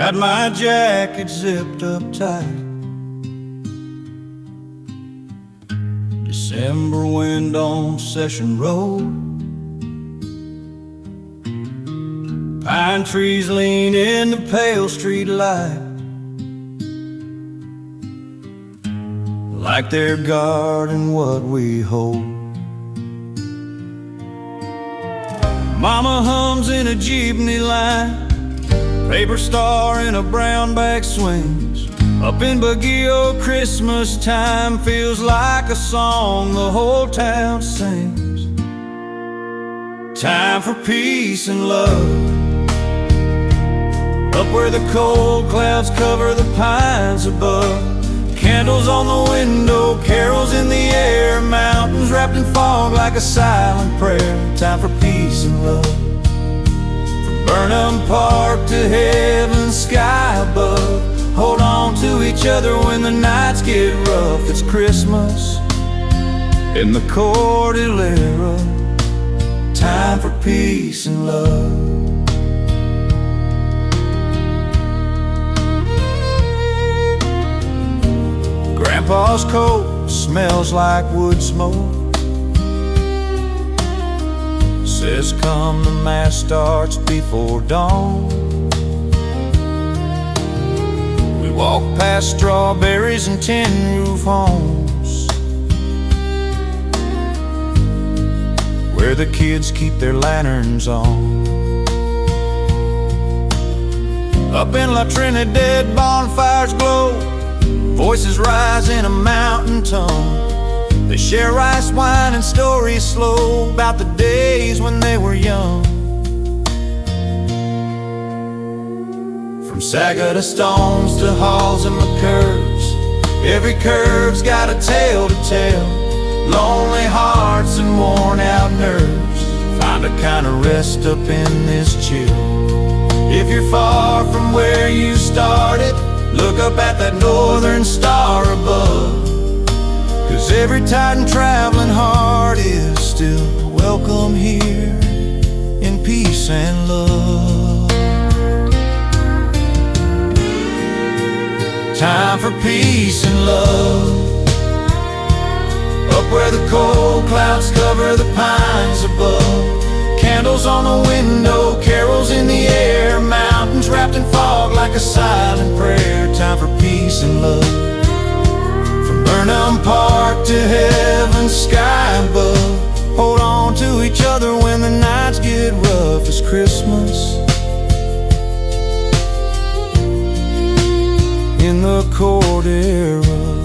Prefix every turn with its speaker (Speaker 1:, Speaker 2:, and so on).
Speaker 1: Got my jacket zipped up tight. December wind on Session Road. Pine trees lean in the pale street light, like they're guarding what we hold. Mama hums in a jeepney line, paper star in a brown bag swings. Up in Baguio, Christmas time feels like a song the whole town sings. Time for peace and love, up where the cold clouds cover the pines above. Candles on the window, carols in the air, mountains wrapped in fog like a silent prayer. Time for peace and love, from Burnham Park to heaven's sky above. Hold on to each other when the nights get rough. It's Christmas in the Cordillera. Time for peace and love. Grandpa's coat smells like wood smoke. Says come the mass starts before dawn. We walk past strawberries and tin roof homes, where the kids keep their lanterns on. Up in La Trinidad, bonfires glow, voices rise in a mountain tone. They share rice, wine, and stories slow about the days when they were young. From Saga to Stones to Halls and McCurves, every curve's got a tale to tell. Lonely hearts and worn out nerves find a kind of rest up in this chill. If you're far from where you started, look up at that northern star above, 'cause every Titan traveling heart is still welcome here in peace and love. Time for peace and love, up where the cold clouds cover the pines above. Candles on the window, carols in the air, mountains wrapped in fog like a silent prayer. Time for peace and love, from Burnham Park to heaven's sky above. Hold on to each other when the nights get rough. It's Christmas in the Cordillera.